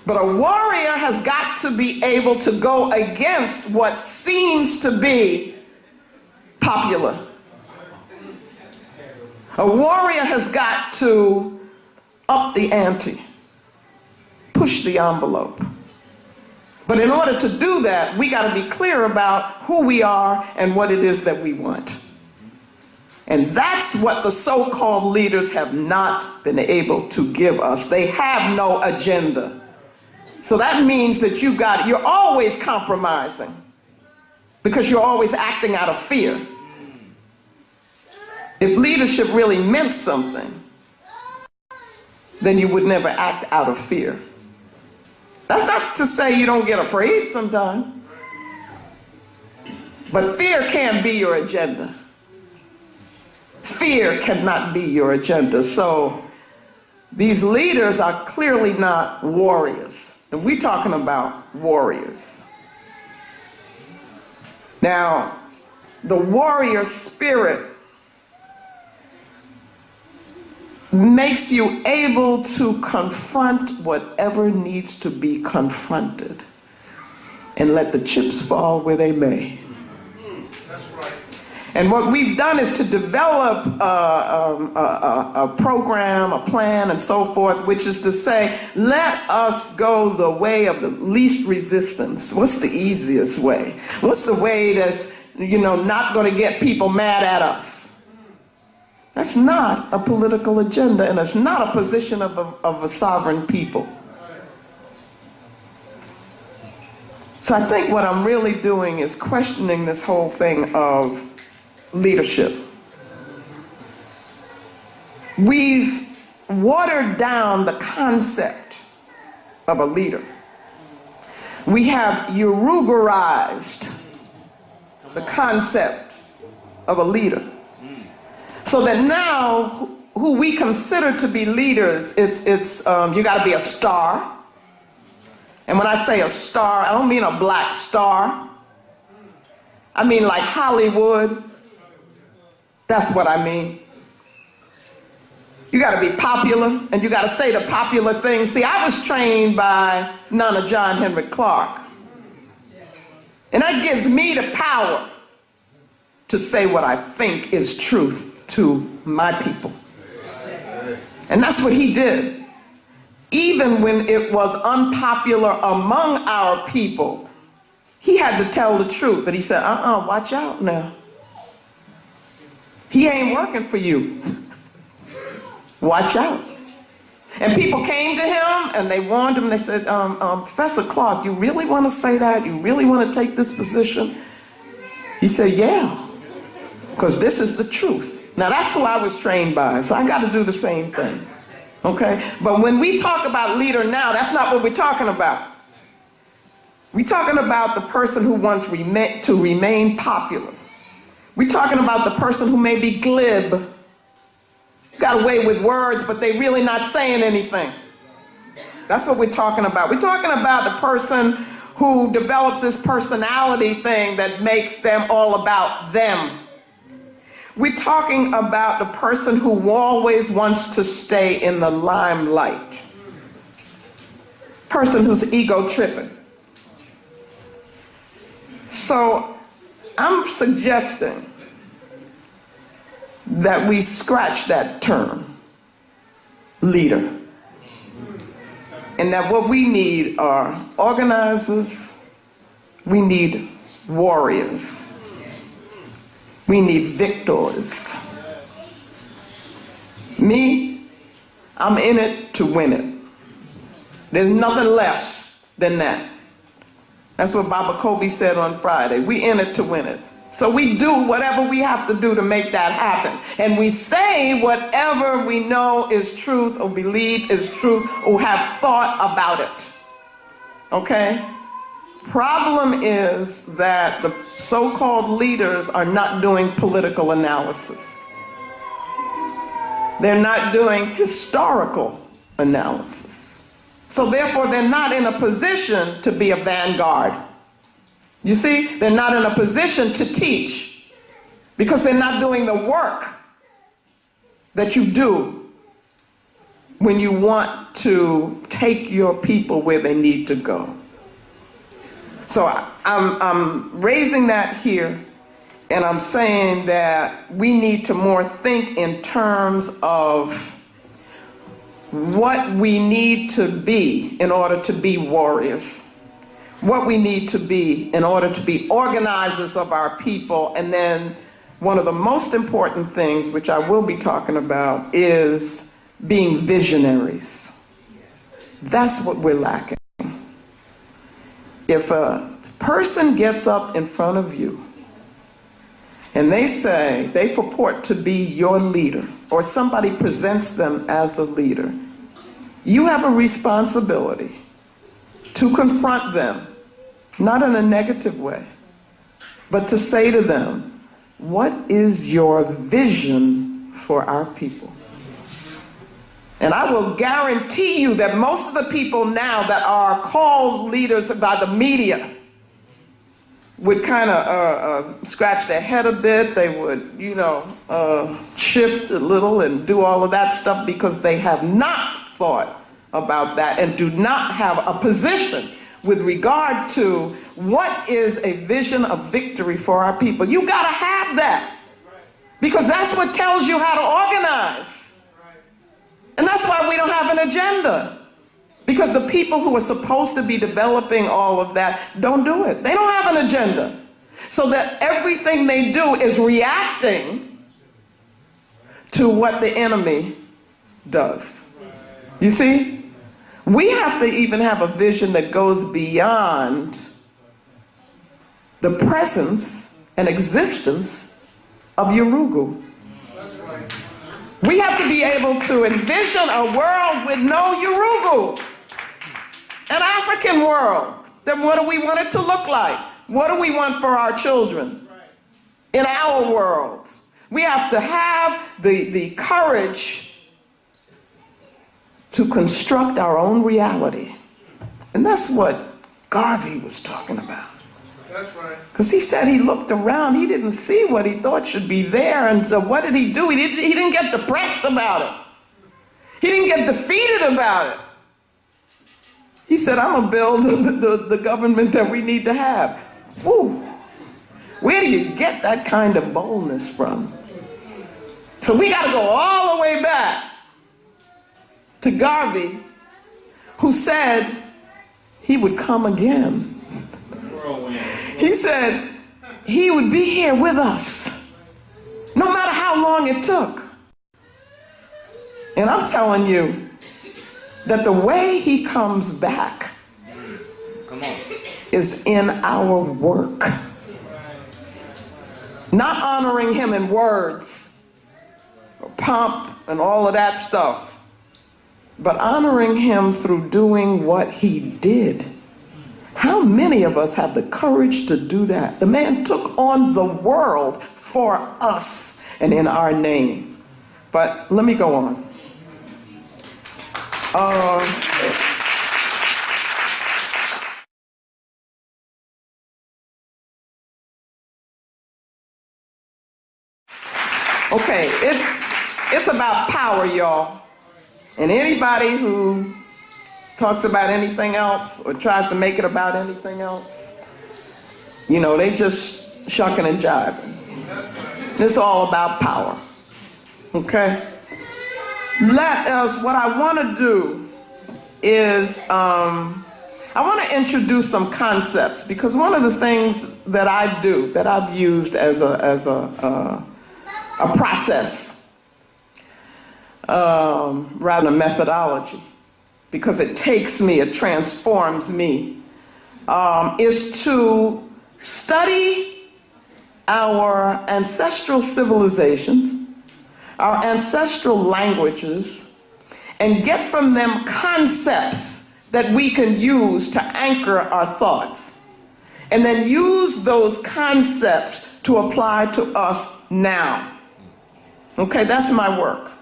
But a warrior has got to be able to go against what seems to be popular. A warrior has got to up the ante, push the envelope. But in order to do that, we got to be clear about who we are and what it is that we want. And that's what the so-called leaders have not been able to give us. They have no agenda. So that means that you're always compromising because you're always acting out of fear. If leadership really meant something, then you would never act out of fear. That's not to say you don't get afraid sometimes. But fear can't be your agenda. Fear cannot be your agenda. So these leaders are clearly not warriors. And we're talking about warriors. Now, the warrior spirit makes you able to confront whatever needs to be confronted and let the chips fall where they may. That's right. And what we've done is to develop a program, a plan, and so forth, which is to say, let us go the way of the least resistance. What's the easiest way? What's the way that's, not going to get people mad at us? That's not a political agenda, and it's not a position of a sovereign people. So I think what I'm really doing is questioning this whole thing of leadership. We've watered down the concept of a leader. We have Uruguayized the concept of a leader. So that now, who we consider to be leaders, it's you got to be a star. And when I say a star, I don't mean a black star. I mean like Hollywood. That's what I mean. You got to be popular, and you got to say the popular things. See, I was trained by none of John Henry Clark. And that gives me the power to say what I think is truth to my people. And that's what he did. Even when it was unpopular among our people, he had to tell the truth. That he said, watch out now. He ain't working for you. Watch out. And people came to him and they warned him. They said, Professor Clark, you really want to say that? You really want to take this position? He said, yeah, because this is the truth. Now that's who I was trained by, so I got to do the same thing. Okay? But when we talk about leader now, that's not what we're talking about. We're talking about the person who wants to remain popular. We're talking about the person who may be glib, got away with words, but they're really not saying anything. That's what we're talking about. We're talking about the person who develops this personality thing that makes them all about them. We're talking about the person who always wants to stay in the limelight. Person who's ego tripping. So I'm suggesting that we scratch that term, leader. And that what we need are organizers, we need warriors. We need victors. Me, I'm in it to win it. There's nothing less than that. That's what Baba Kobe said on Friday. We in it to win it. So we do whatever we have to do to make that happen. And we say whatever we know is truth or believe is truth or have thought about it. Okay? Problem is that the so-called leaders are not doing political analysis. They're not doing historical analysis. So therefore, they're not in a position to be a vanguard. You see, they're not in a position to teach because they're not doing the work that you do when you want to take your people where they need to go. So I'm raising that here, and I'm saying that we need to more think in terms of what we need to be in order to be warriors, what we need to be in order to be organizers of our people. And then one of the most important things, which I will be talking about, is being visionaries. That's what we're lacking. If a person gets up in front of you and they say they purport to be your leader, or somebody presents them as a leader, you have a responsibility to confront them, not in a negative way, but to say to them, what is your vision for our people? And I will guarantee you that most of the people now that are called leaders by the media would kind of scratch their head a bit. They would, shift a little and do all of that stuff because they have not thought about that and do not have a position with regard to what is a vision of victory for our people. You got to have that, because that's what tells you how to organize. And that's why we don't have an agenda, because the people who are supposed to be developing all of that don't do it. They don't have an agenda. So that everything they do is reacting to what the enemy does. You see? We have to even have a vision that goes beyond the presence and existence of Urugu. We have to be able to envision a world with no Urugu. An African world. Then what do we want it to look like? What do we want for our children in our world? We have to have the courage to construct our own reality. And that's what Garvey was talking about. That's right. Because he said he looked around, he didn't see what he thought should be there, and so what did he do? He didn't get depressed about it. He didn't get defeated about it. He said, I'm going to build the government that we need to have. Ooh, where do you get that kind of boldness from? So we got to go all the way back to Garvey, who said he would come again. He said he would be here with us, no matter how long it took. And I'm telling you that the way he comes back is in our work. Not honoring him in words, or pomp and all of that stuff, but honoring him through doing what he did. How many of us have the courage to do that? The man took on the world for us and in our name. But let me go on. Okay, it's about power, y'all. And anybody who talks about anything else or tries to make it about anything else, they just shucking and jiving. It's all about power. Okay? What I want to do is, I want to introduce some concepts, because one of the things that I do, that I've used as a process, rather than a methodology, because it takes me, it transforms me, is to study our ancestral civilizations, our ancestral languages, and get from them concepts that we can use to anchor our thoughts, and then use those concepts to apply to us now. Okay, that's my work.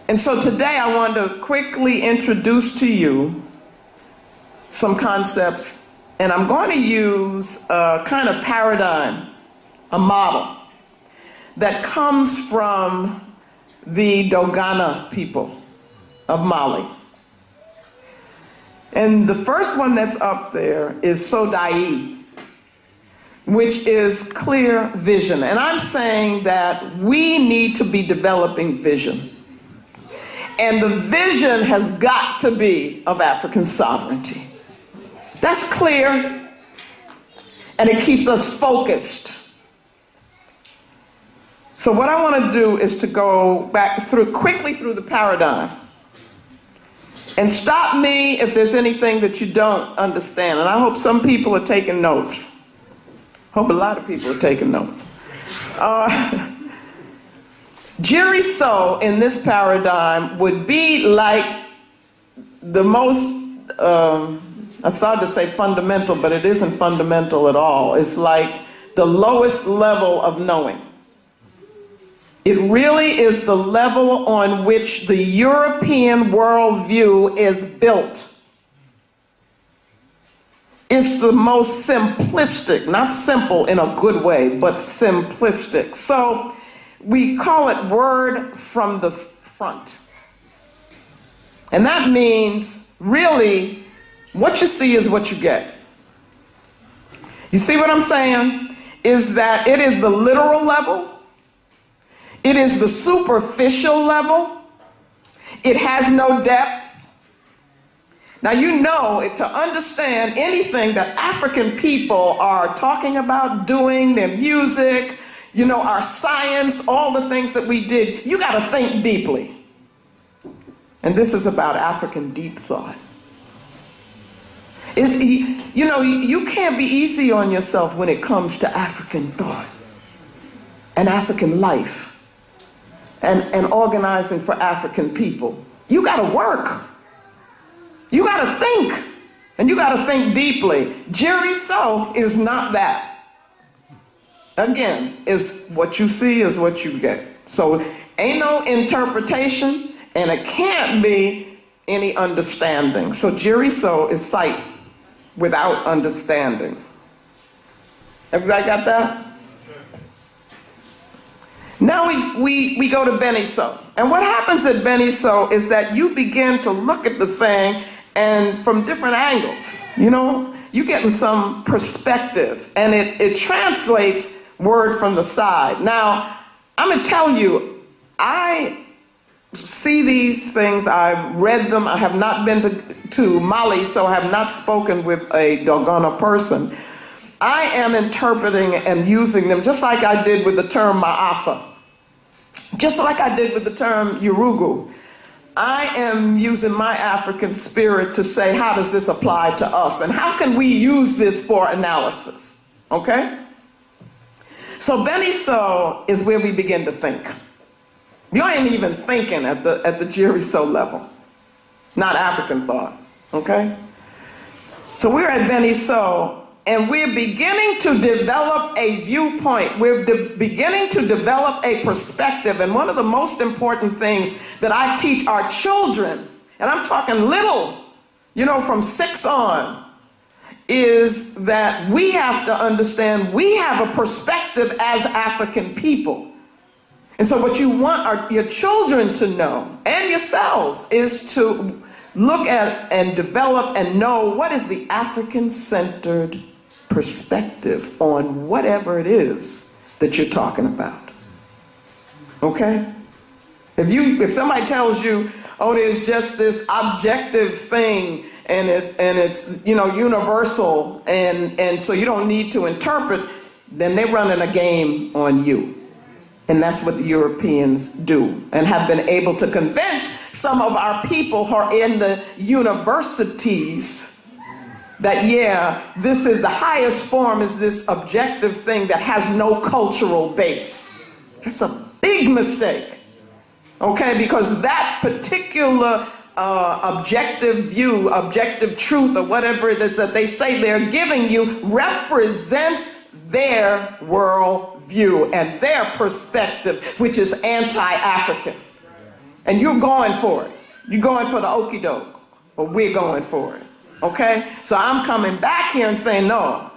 And so today I want to quickly introduce to you some concepts, and I'm going to use a kind of paradigm, a model that comes from the Dogana people of Mali. And the first one that's up there is Sodai, which is clear vision. And I'm saying that we need to be developing vision. And the vision has got to be of African sovereignty. That's clear, and it keeps us focused. So what I want to do is to go back quickly through the paradigm. And stop me if there's anything that you don't understand. And I hope some people are taking notes. Hope a lot of people are taking notes. Jiriso in this paradigm would be like the most, I started to say fundamental, but it isn't fundamental at all. It's like the lowest level of knowing. It really is the level on which the European worldview is built. It's the most simplistic, not simple in a good way, but simplistic. So we call it word from the front. And that means really what you see is what you get. You see what I'm saying? Is that it is the literal level. It is the superficial level. It has no depth. Now you know, to understand anything that African people are talking about, doing, their music, you know, our science, all the things that we did, you got to think deeply. And this is about African deep thought. You know, you can't be easy on yourself when it comes to African thought and African life. And organizing for African people. You got to work. You got to think. And you got to think deeply. Jiriso is not that. Again, is what you see is what you get. So ain't no interpretation, and it can't be any understanding. So Jiriso is sight without understanding. Everybody got that? Now we go to Beniso. And what happens at Beniso is that you begin to look at the thing and from different angles. You know, you're getting some perspective, and it translates word from the side. Now, I'm going to tell you, I see these things, I've read them, I have not been to Mali, so I have not spoken with a Dogana person. I am interpreting and using them just like I did with the term Ma'afa. Just like I did with the term Urugu. I am using my African spirit to say, how does this apply to us? And how can we use this for analysis? Okay? So Beniso is where we begin to think. You ain't even thinking at the Jiriso level. Not African thought. Okay? So we're at Beniso, and we're beginning to develop a viewpoint. We're beginning to develop a perspective. And one of the most important things that I teach our children, and I'm talking little, you know, from 6 on, is that we have to understand we have a perspective as African people. And so what you want your children to know, and yourselves, is to look at and develop and know what is the African-centered perspective on whatever it is that you're talking about. Okay? If somebody tells you, oh, there's just this objective thing and it's you know, universal and so you don't need to interpret, then they're running a game on you. And that's what the Europeans do, and have been able to convince some of our people who are in the universities that, yeah, this is the highest form, is this objective thing that has no cultural base. That's a big mistake, okay? Because that particular objective view, objective truth, or whatever it is that they say they're giving you represents their worldview and their perspective, which is anti-African. And you're going for it. You're going for the okie doke, but we're going for it. Okay? So I'm coming back here and saying, no,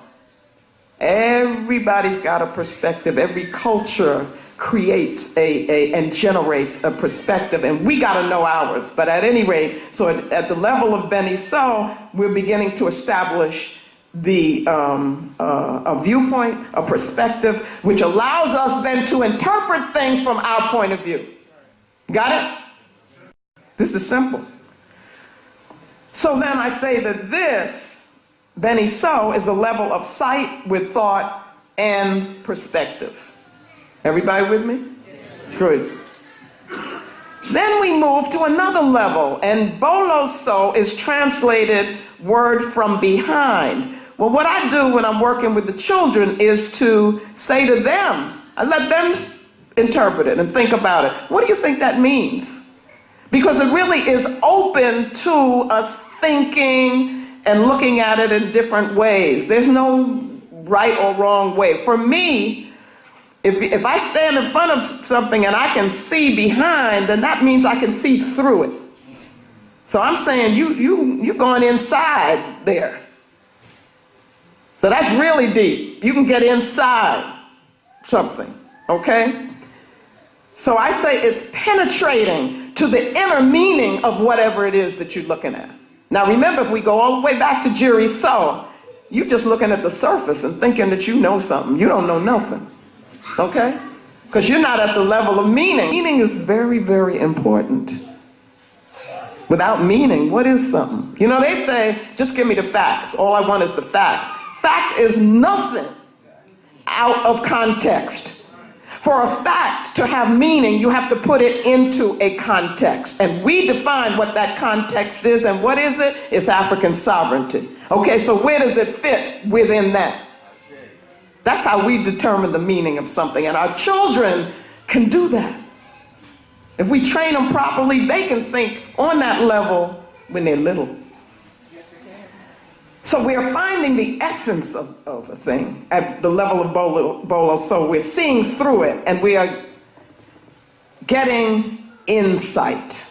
everybody's got a perspective. Every culture creates and generates a perspective, and we got to know ours. But at any rate, so at the level of Beni So, we're beginning to establish a viewpoint, a perspective, which allows us then to interpret things from our point of view. Got it? This is simple. So then I say that this, Beni So, is a level of sight with thought and perspective. Everybody with me? Yes. Good. Then we move to another level, and Bolo So is translated word from behind. Well, what I do when I'm working with the children is to say to them, I let them interpret it and think about it. What do you think that means? Because it really is open to us thinking and looking at it in different ways. There's no right or wrong way. For me, if I stand in front of something and I can see behind, then that means I can see through it. So I'm saying you're going inside there. So that's really deep. You can get inside something, okay? So I say it's penetrating to the inner meaning of whatever it is that you're looking at. Now remember, if we go all the way back to Jiri So, you're just looking at the surface and thinking that you know something. You don't know nothing, okay? Because you're not at the level of meaning. Meaning is very, very important. Without meaning, what is something? You know, they say, just give me the facts. All I want is the facts. Fact is nothing out of context. For a fact to have meaning, you have to put it into a context. And we define what that context is, and what is it? It's African sovereignty. Okay, so where does it fit within that? That's how we determine the meaning of something. And our children can do that. If we train them properly, they can think on that level when they're little. So we're finding the essence of a thing at the level of Bolo. So we're seeing through it, and we are getting insight.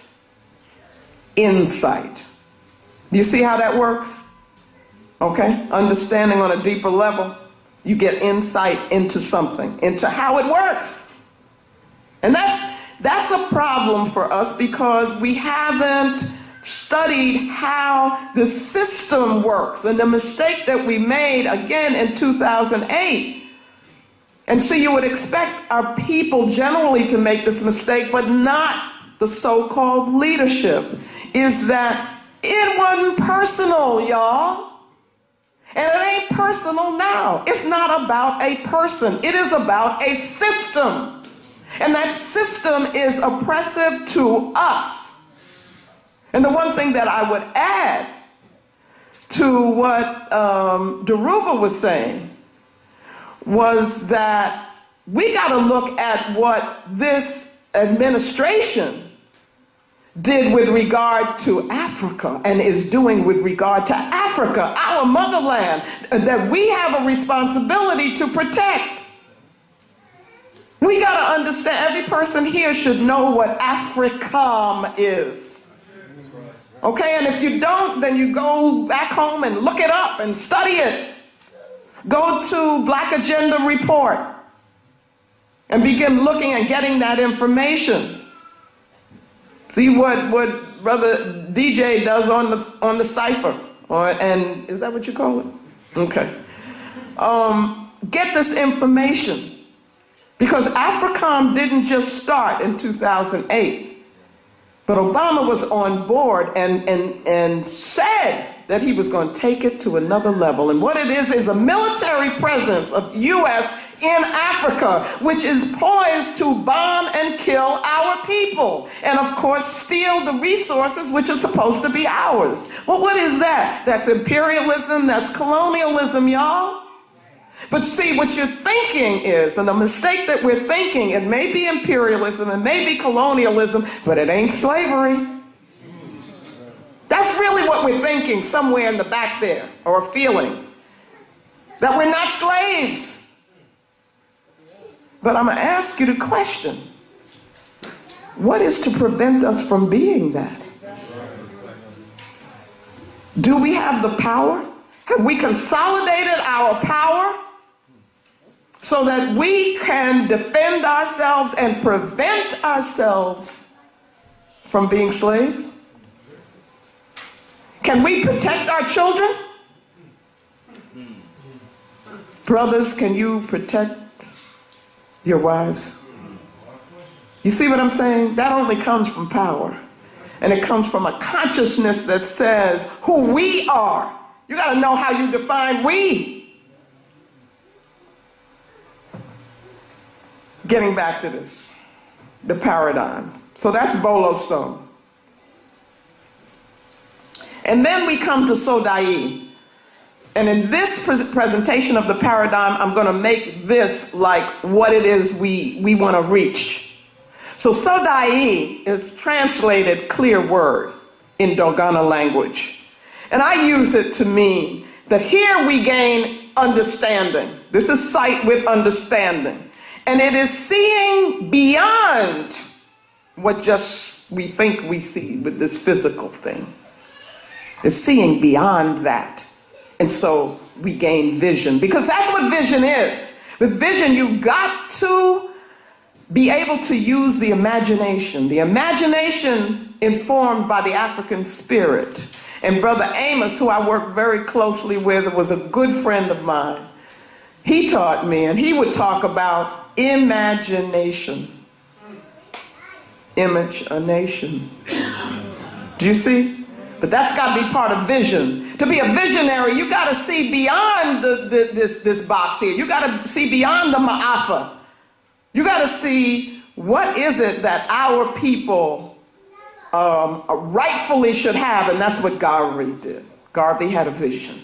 Insight. You see how that works? Okay? Understanding on a deeper level, you get insight into something, into how it works. And that's a problem for us because we haven't studied how the system works. And the mistake that we made again in 2008, and so you would expect our people generally to make this mistake, but not the so-called leadership, is that it wasn't personal, y'all. And it ain't personal now. It's not about a person. It is about a system. And that system is oppressive to us. And the one thing that I would add to what Daruba was saying was that we got to look at what this administration did with regard to Africa and is doing with regard to Africa, our motherland, that we have a responsibility to protect. We got to understand, every person here should know what Africano is. Okay, and if you don't, then you go back home and look it up and study it. Go to Black Agenda Report and begin looking and getting that information. See what Brother DJ does on the cipher, and is that what you call it? Okay. Get this information, because Africano didn't just start in 2008. But Obama was on board and said that he was going to take it to another level. And what it is a military presence of U.S. in Africa, which is poised to bomb and kill our people. And of course, steal the resources which are supposed to be ours. Well, what is that? That's imperialism, that's colonialism, y'all. But see, what you're thinking is, and the mistake that we're thinking, it may be imperialism, it may be colonialism, but it ain't slavery. That's really what we're thinking somewhere in the back there, or feeling. That we're not slaves. But I'm going to ask you the question. What is to prevent us from being that? Do we have the power? Have we consolidated our power? so that we can defend ourselves and prevent ourselves from being slaves? Can we protect our children? Brothers, can you protect your wives? You see what I'm saying? That only comes from power. And it comes from a consciousness that says who we are. You got to know how you define we. Getting back to this, the paradigm. So that's boloso. And then we come to sodai. And in this presentation of the paradigm, I'm going to make this like what it is we want to reach. So sodai is translated clear word in Dogana language. And I use it to mean that here we gain understanding. This is sight with understanding. And it is seeing beyond what just we think we see with this physical thing. It's seeing beyond that. And so we gain vision, because that's what vision is. With vision, you've got to be able to use the imagination informed by the African spirit. And Brother Amos, who I work very closely with, was a good friend of mine. He taught me, and he would talk about imagination. Imagination. Do you see? But that's got to be part of vision. To be a visionary, you got to see beyond this box here. You got to see beyond the ma'afa. You got to see what is it that our people rightfully should have, and that's what Garvey did. Garvey had a vision.